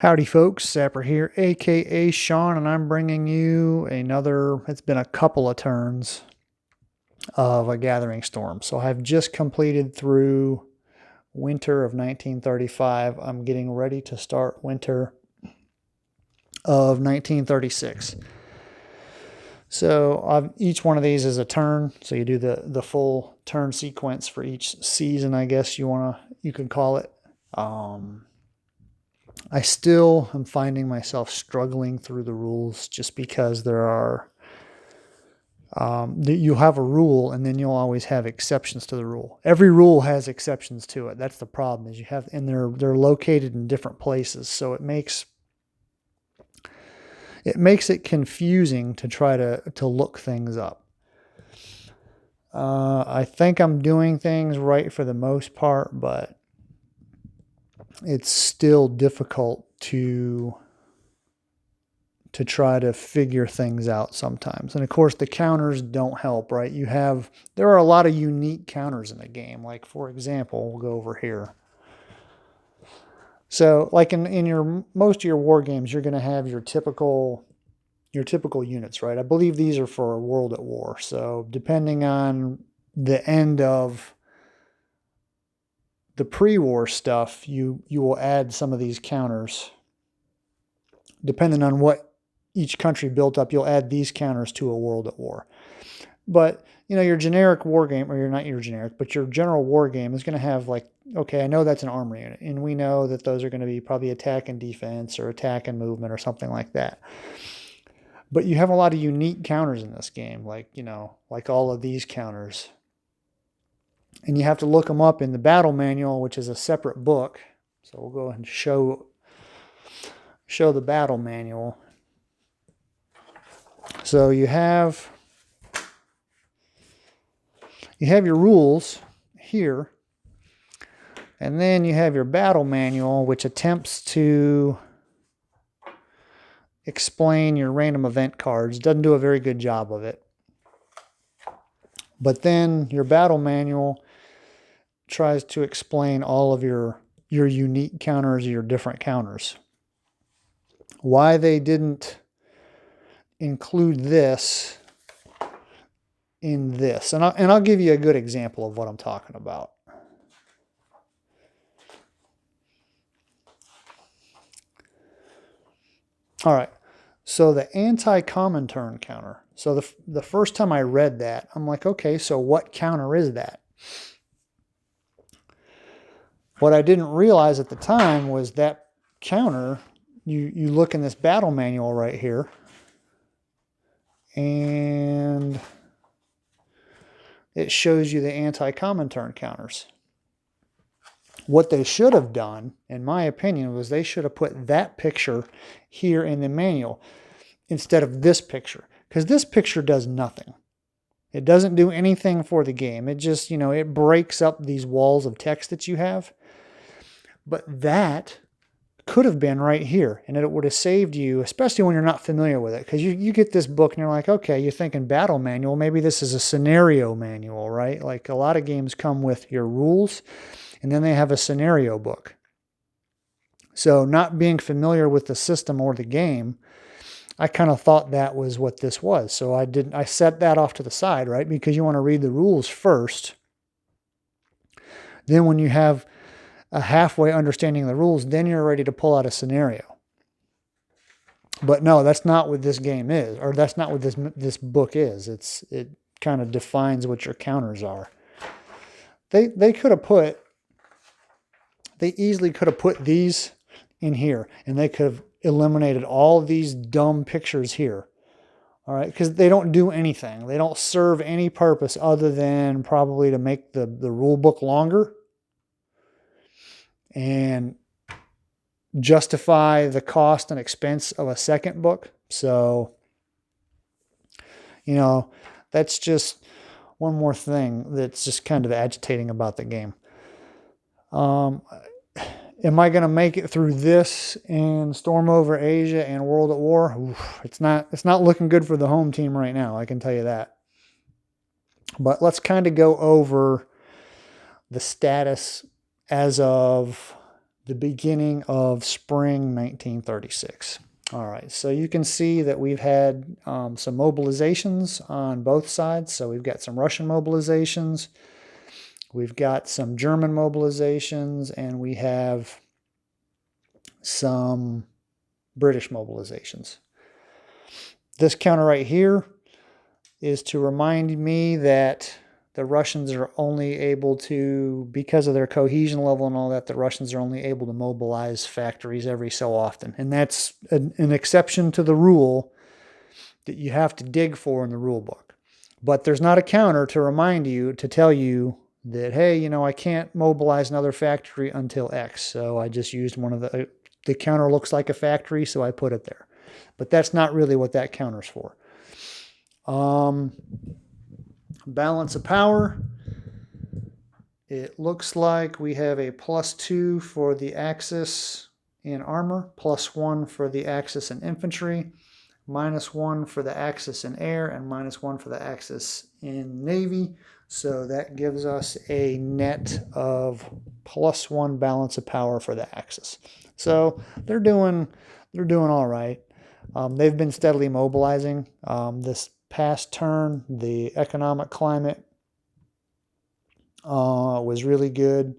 Howdy folks, Sapper here, aka Sean, and I'm bringing you it's been a couple of turns of a Gathering Storm. So I've just completed through winter of 1935. I'm getting ready to start winter of 1936. So each one of these is a turn. So you do the full turn sequence for each season, I guess you could call it. I still am finding myself struggling through the rules just because you have a rule and then you'll always have exceptions to the rule. Every rule has exceptions to it. That's the problem is and they're located in different places. So it makes it confusing to try to look things up. I think I'm doing things right for the most part, but it's still difficult to try to figure things out sometimes. And of course the counters don't help, right? There are a lot of unique counters in the game. Like for example, we'll go over here. So like in your most of your war games, you're going to have your typical units, right? I believe these are for a World at War. So depending on the end of the pre-war stuff, you will add some of these counters. Depending on what each country built up, you'll add these counters to a World at War. But, your generic war game, or you're not your generic, but your general war game is going to have like, okay, I know that's an armor unit, and we know that those are going to be probably attack and defense or attack and movement or something like that. But you have a lot of unique counters in this game, like all of these counters. And you have to look them up in the battle manual, which is a separate book. So we'll go ahead and show the battle manual. So you have your rules here, and then you have your battle manual, which attempts to explain your random event cards. Doesn't do a very good job of it. But then your battle manual tries to explain all of your unique counters, your different counters. Why they didn't include this in this. And I'll give you a good example of what I'm talking about. All right. So the anti-common turn counter. So the first time I read that, I'm like, okay, so what counter is that? What I didn't realize at the time was that counter, you look in this battle manual right here, and it shows you the anti-common turn counters. What they should have done, in my opinion, was they should have put that picture here in the manual instead of this picture, because this picture does nothing. It doesn't do anything for the game. It just, it breaks up these walls of text that you have. But that could have been right here, and it would have saved you, especially when you're not familiar with it, because you get this book and you're like, okay, you're thinking battle manual, maybe this is a scenario manual, right? Like a lot of games come with your rules, and then they have a scenario book. So not being familiar with the system or the game, I kind of thought that was what this was. So I set that off to the side, right? Because you want to read the rules first. Then when you have a halfway understanding of the rules, then you're ready to pull out a scenario. But no, that's not what this game is, or that's not what this book is. It kind of defines what your counters are. They easily could have put these in here, and they could have eliminated all these dumb pictures here. All right, because they don't do anything. They don't serve any purpose other than probably to make the rule book longer and justify the cost and expense of a second book. So, that's just one more thing that's just kind of agitating about the game. Am I going to make it through this and Storm Over Asia and World at War? Oof, it's not looking good for the home team right now, I can tell you that. But let's kind of go over the status as of the beginning of spring 1936. All right, so you can see that we've had some mobilizations on both sides. So we've got some Russian mobilizations, we've got some German mobilizations, and we have some British mobilizations. This counter right here is to remind me that the Russians are only able to, because of their cohesion level and all that, the Russians are only able to mobilize factories every so often. And that's an exception to the rule that you have to dig for in the rule book. But there's not a counter to remind you, to tell you that, hey, you know, I can't mobilize another factory until X. So I just used one of the counter looks like a factory, so I put it there. But that's not really what that counter's for. Balance of power. It looks like we have a +2 for the Axis in armor, +1 for the Axis in infantry, -1 for the Axis in air, and -1 for the Axis in navy. So that gives us a net of +1 balance of power for the Axis. So they're doing all right. They've been steadily mobilizing. This past turn, the economic climate was really good,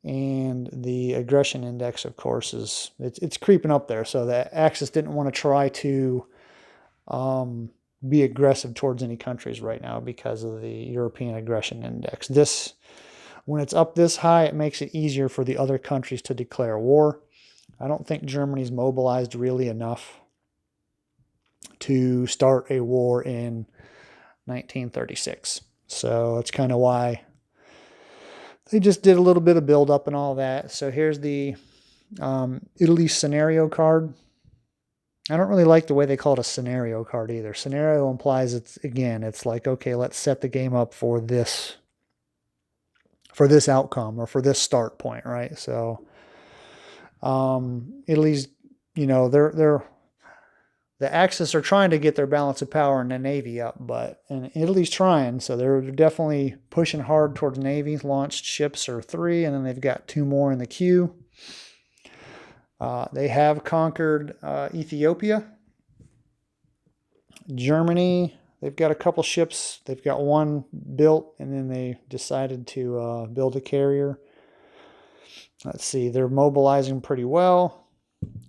and the aggression index, of course, it's creeping up there. So the Axis didn't want to try to be aggressive towards any countries right now because of the European aggression index. When it's up this high, it makes it easier for the other countries to declare war. I don't think Germany's mobilized really enough to start a war in 1936. So that's kind of why they just did a little bit of buildup and all that. So here's the Italy scenario card. I don't really like the way they call it a scenario card either. Scenario implies it's like, okay, let's set the game up for this outcome or for this start point, right? So Italy's, you know, the Axis are trying to get their balance of power in the Navy up, and Italy's trying, so they're definitely pushing hard towards Navy. Launched ships are 3, and then they've got 2 more in the queue. They have conquered Ethiopia. Germany, they've got a couple ships. They've got 1 built, and then they decided to build a carrier. Let's see, they're mobilizing pretty well.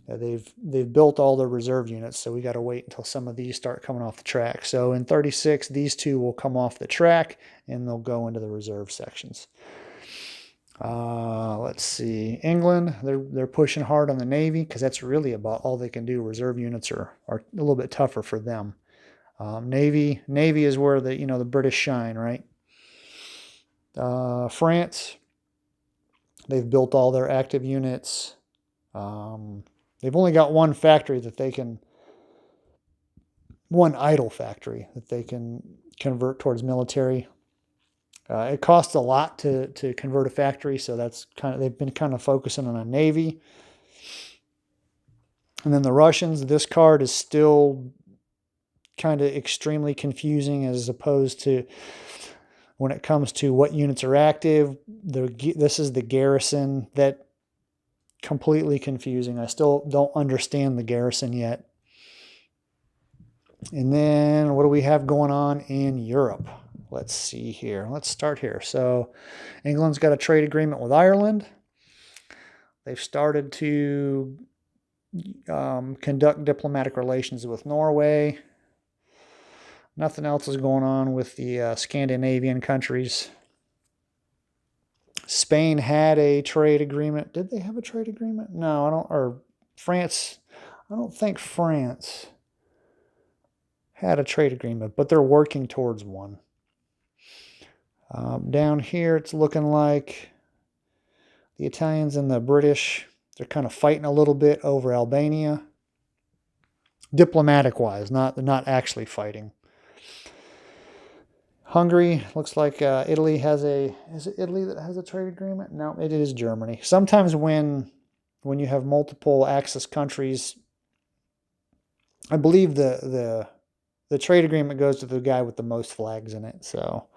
They've built all their reserve units, so we got to wait until some of these start coming off the track. So in 36, these 2 will come off the track, and they'll go into the reserve sections. Let's see, England, they're pushing hard on the Navy because that's really about all they can do. Reserve units are a little bit tougher for them. Navy is where the British shine, right? France, they've built all their active units. They've only got 1 factory that they can, 1 idle factory that they can convert towards military. It costs a lot to convert a factory, so they've been kind of focusing on a Navy. And then the Russians, this card is still kind of extremely confusing as opposed to when it comes to what units are active. This is the garrison. That completely confusing. I still don't understand the garrison yet. And then what do we have going on in Europe? Let's see here. Let's start here. So England's got a trade agreement with Ireland. They've started to conduct diplomatic relations with Norway. Nothing else is going on with the Scandinavian countries. Spain had a trade agreement. Did they have a trade agreement? No, I don't. Or France. I don't think France had a trade agreement, but they're working towards one. Down here, it's looking like the Italians and the British, they're kind of fighting a little bit over Albania. Diplomatic-wise, they're not actually fighting. Hungary, looks like Italy has is it Italy that has a trade agreement? No, it is Germany. Sometimes when you have multiple Axis countries, I believe the trade agreement goes to the guy with the most flags in it. So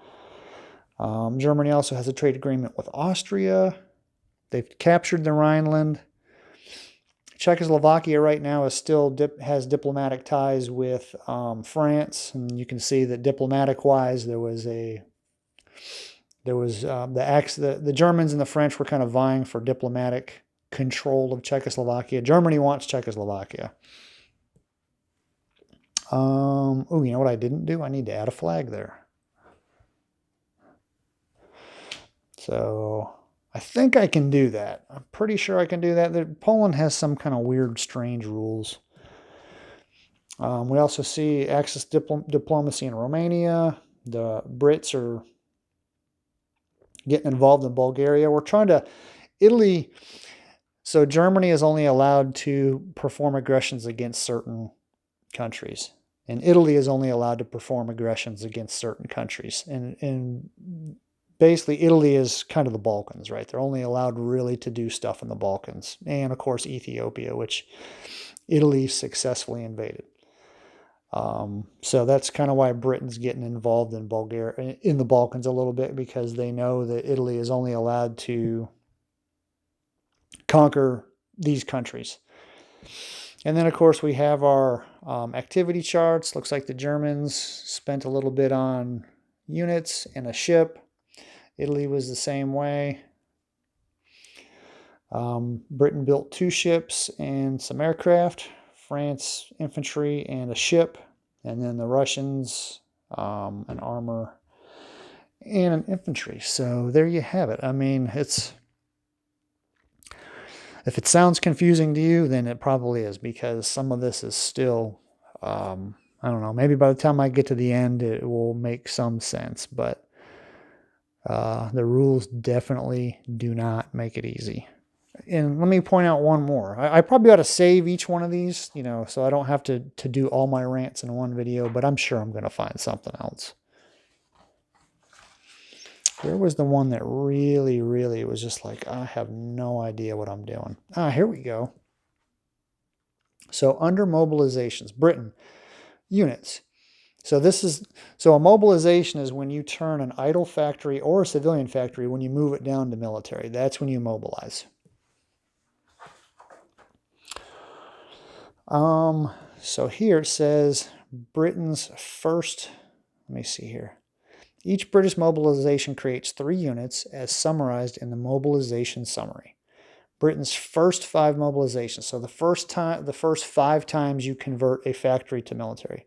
Germany also has a trade agreement with Austria. They've captured the Rhineland. Czechoslovakia right now is still has diplomatic ties with France, and you can see that diplomatic-wise, the Germans and the French were kind of vying for diplomatic control of Czechoslovakia. Germany wants Czechoslovakia. Oh, you know what I didn't do? I need to add a flag there. So I think I can do that. I'm pretty sure I can do that. Poland has some kind of weird, strange rules. We also see Axis diplomacy in Romania. The Brits are getting involved in Bulgaria. We're trying to, Italy, so Germany is only allowed to perform aggressions against certain countries. And Italy is only allowed to perform aggressions against certain countries. And basically, Italy is kind of the Balkans, right? They're only allowed really to do stuff in the Balkans. And, of course, Ethiopia, which Italy successfully invaded. So that's kind of why Britain's getting involved in Bulgaria, in the Balkans a little bit, because they know that Italy is only allowed to conquer these countries. And then, of course, we have our activity charts. Looks like the Germans spent a little bit on units and a ship. Italy was the same way. Britain built 2 ships and some aircraft. France, infantry and a ship. And then the Russians, an armor and an infantry. So there you have it. I mean, if it sounds confusing to you, then it probably is, because some of this is still, I don't know, maybe by the time I get to the end, it will make some sense, but the rules definitely do not make it easy. And let me point out one more. I probably ought to save each one of these, so I don't have to do all my rants in one video, but I'm sure I'm going to find something else. Where was the one that really, really was just like, I have no idea what I'm doing? Here we go. So under mobilizations, Britain, units. So a mobilization is when you turn an idle factory or a civilian factory, when you move it down to military. That's when you mobilize. So here it says Britain's first, let me see here. Each British mobilization creates 3 units as summarized in the mobilization summary. Britain's first 5 mobilizations. So the first 5 times you convert a factory to military.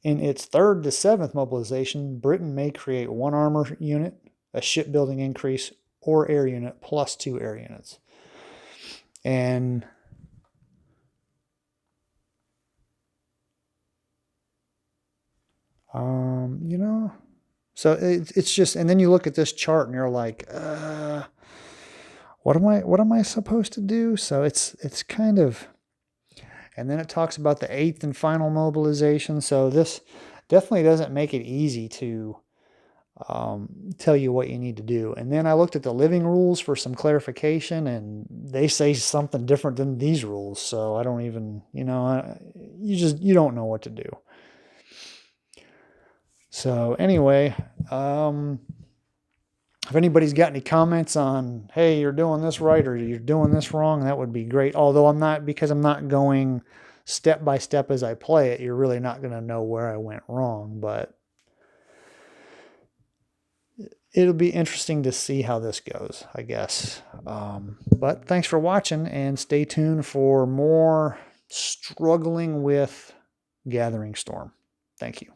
In its 3rd to 7th mobilization, Britain may create 1 armor unit, a shipbuilding increase, or air unit plus 2 air units. And so it's just, and then you look at this chart and you're like, what am I supposed to do? So it's kind of, and then it talks about the 8th and final mobilization. So this definitely doesn't make it easy to tell you what you need to do. And then I looked at the living rules for some clarification, and they say something different than these rules. So I don't even, you don't know what to do. So anyway, if anybody's got any comments on, hey, you're doing this right or you're doing this wrong, that would be great. Although because I'm not going step by step as I play it, you're really not going to know where I went wrong. But it'll be interesting to see how this goes, I guess. But thanks for watching, and stay tuned for more struggling with Gathering Storm. Thank you.